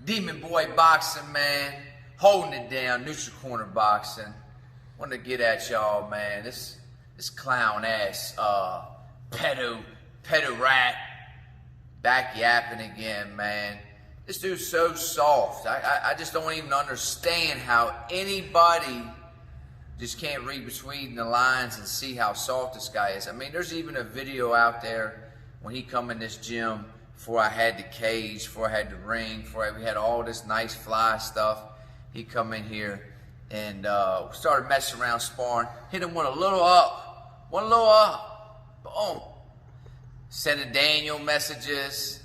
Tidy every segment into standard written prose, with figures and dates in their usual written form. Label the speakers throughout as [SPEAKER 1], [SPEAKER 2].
[SPEAKER 1] Demon Boy Boxing, man. Holding it down, Neutral Corner Boxing. Wanted to get at y'all, man. This clown ass pedo rat back yapping again, man. This dude's so soft. I just don't even understand how anybody just can't read between the lines and see how soft this guy is. I mean, there's even a video out there when he come in this gym before I had the cage, before I had the ring, before we had all this nice fly stuff. He come in here and started messing around sparring. Hit him with a little up, one little up, boom. Sending Daniel messages,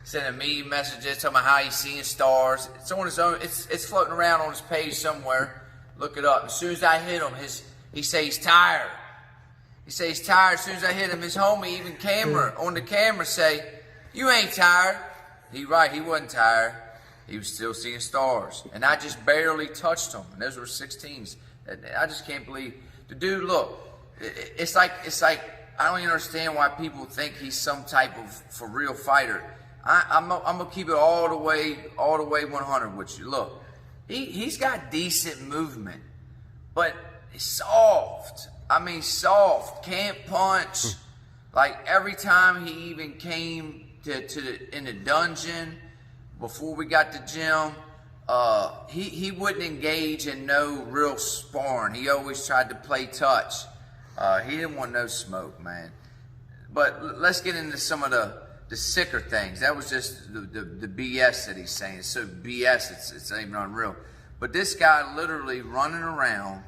[SPEAKER 1] sending me messages, talking about how he's seeing stars. It's on his own. It's floating around on his page somewhere. Look it up. As soon as I hit him, he say he's tired. He say he's tired. As soon as I hit him, his homie, even on the camera, say, "You ain't tired." He right. He wasn't tired. He was still seeing stars, and I just barely touched him. And those were 16s. I just can't believe the dude. Look, it's like I don't even understand why people think he's some type of for real fighter. I'm gonna keep it all the way 100 with you. Look, he's got decent movement, but it's soft. I mean, soft. Can't punch. Like every time he even came in the dungeon before we got the gym, he wouldn't engage in no real sparring. He always tried to play touch. He didn't want no smoke, man. But let's get into some of the sicker things. That was just the BS that he's saying. It's so BS, it's not even unreal. But this guy literally running around,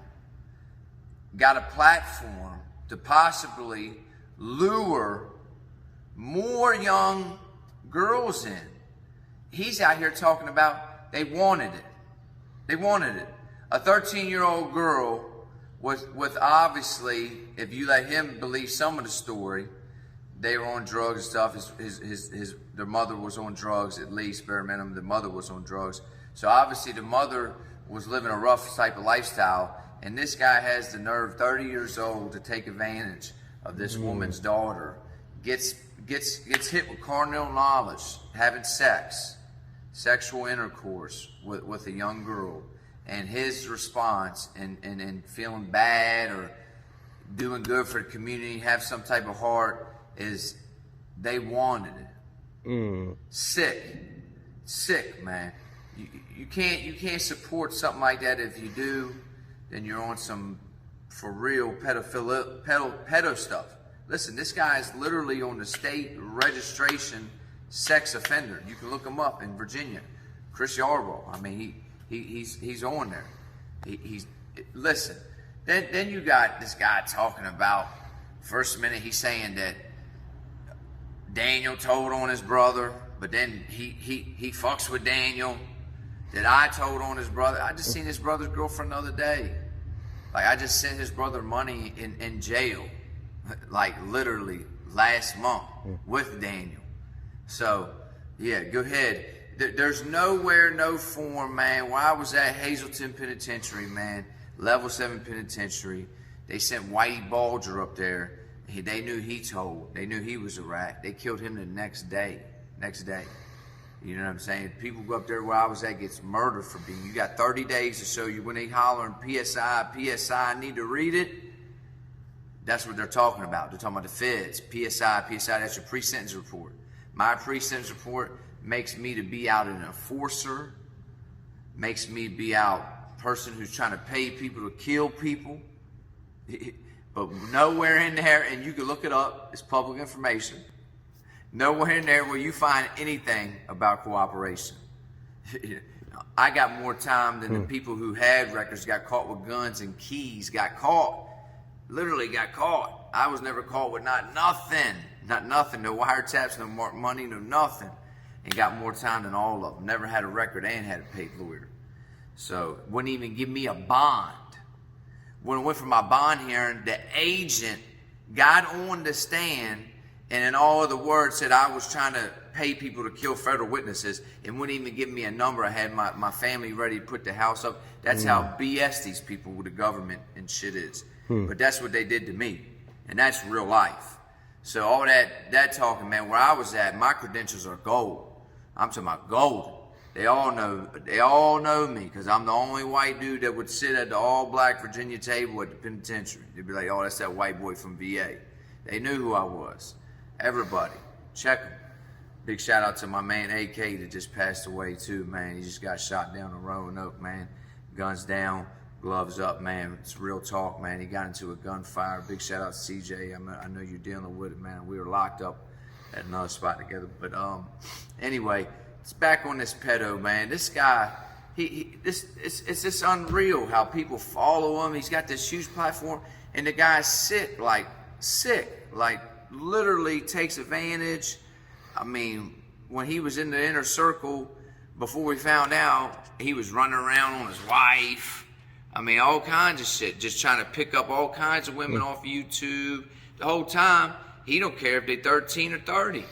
[SPEAKER 1] got a platform to possibly lure more young girls in. He's out here talking about they wanted it. They wanted it. A 13-year-old girl with obviously, if you let him believe some of the story, they were on drugs and stuff. Their mother was on drugs, at least bare minimum. The mother was on drugs. So obviously the mother was living a rough type of lifestyle, and this guy has the nerve, 30 years old, to take advantage of this woman's daughter. Gets hit with carnal knowledge, having sexual intercourse with a young girl, and his response and feeling bad or doing good for the community, have some type of heart, is they wanted it. Sick, man. You can't support something like that. If you do, then you're on some for real pedo stuff. Listen, this guy is literally on the state registration sex offender. You can look him up in Virginia. Chris Yarbrough. I mean, he's on there. Listen. Then you got this guy talking about, first minute he's saying that Daniel told on his brother, but then he fucks with Daniel. That I told on his brother. I just seen his brother's girlfriend the other day. Like, I just sent his brother money in jail, like literally last month with Daniel. So, yeah, go ahead. There's nowhere, no form, man. When I was at Hazleton Penitentiary, man, Level 7 Penitentiary, they sent Whitey Bulger up there. They knew he told. They knew he was a rat. They killed him the next day. You know what I'm saying? People go up there where I was at, gets murdered for being. You got 30 days to show you when they hollering PSI, I need to read it. That's what they're talking about. They're talking about the feds. PSI, that's your pre-sentence report. My pre-sentence report makes me to be out an enforcer, makes me be out person who's trying to pay people to kill people. But nowhere in there, and you can look it up, it's public information. Nowhere in there will you find anything about cooperation. I got more time than the people who had records, got caught with guns and keys, got caught. Literally got caught. I was never caught with not nothing. No wiretaps, no marked money, no nothing. And got more time than all of them. Never had a record and had a paid lawyer. So wouldn't even give me a bond. When I went for my bond hearing, the agent got on the stand and in all other words said I was trying to pay people to kill federal witnesses and wouldn't even give me a number. I had my family ready to put the house up. That's how BS these people with the government and shit is. But that's what they did to me. And that's real life. So all that talking, man, where I was at, my credentials are gold. I'm talking about gold. They all know me because I'm the only white dude that would sit at the all-black Virginia table at the penitentiary. They'd be like, oh, that's that white boy from VA. They knew who I was. Everybody, check them. Big shout out to my man AK that just passed away too, man. He just got shot down the Roanoke, man. Guns down, gloves up, man. It's real talk, man. He got into a gunfire. Big shout out to CJ. I know you're dealing with it, man. We were locked up at another spot together. But anyway, it's back on this pedo, man. This guy, it's just unreal how people follow him. He's got this huge platform, and the guy's sick, like literally takes advantage. I mean, when he was in the inner circle, before we found out, he was running around on his wife. I mean, all kinds of shit, just trying to pick up all kinds of women off YouTube. The whole time, he don't care if they're 13 or 30.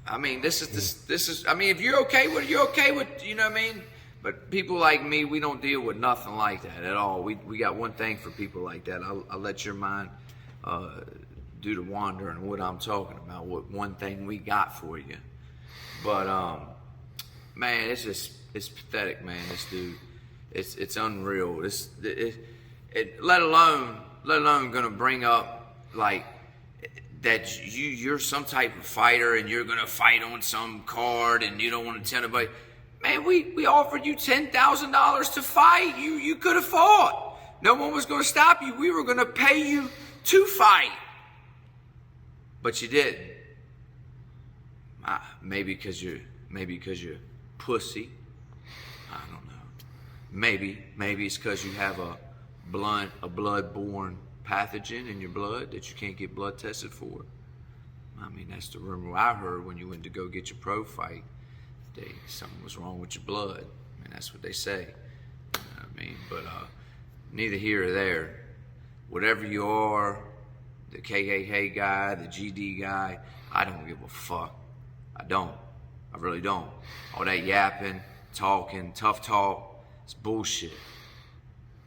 [SPEAKER 1] I mean, this is. I mean, if you're okay with it, you're okay with, you know what I mean? But people like me, we don't deal with nothing like that at all. We got one thing for people like that. I'll let your mind do the wandering of what I'm talking about. What one thing we got for you. But man, it's pathetic, man. This dude, it's unreal. Let alone gonna bring up like that you're some type of fighter and you're gonna fight on some card and you don't want to tell anybody. Man, we offered you $10,000 to fight. You could have fought. No one was gonna stop you. We were gonna pay you to fight, but you didn't. Maybe because you're pussy. I don't know. Maybe it's because you have a blood-borne pathogen in your blood that you can't get blood tested for. I mean, that's the rumor I heard when you went to go get your pro fight. Something was wrong with your blood. I mean, that's what they say. You know what I mean? But neither here or there. Whatever you are, the KKK guy, the GD guy, I don't give a fuck. I don't. I really don't. All that yapping, talking, tough talk, it's bullshit.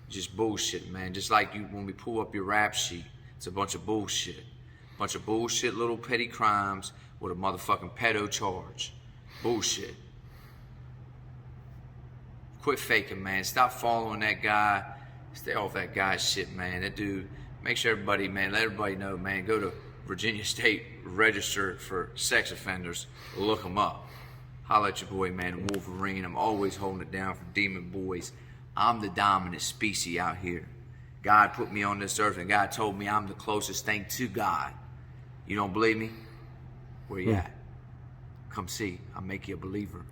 [SPEAKER 1] Just bullshit, man. Just like you when we pull up your rap sheet, it's a bunch of bullshit. Bunch of bullshit little petty crimes with a motherfucking pedo charge. Bullshit. Quit faking, man. Stop following that guy. Stay off that guy's shit, man. That dude, make sure everybody, man, let everybody know, man. Go to Virginia State Register for Sex Offenders. Look them up. Holla at your boy, man, Wolverine. I'm always holding it down for Demon Boys. I'm the dominant species out here. God put me on this earth, and God told me I'm the closest thing to God. You don't believe me? Where you at? Come see. I'll make you a believer.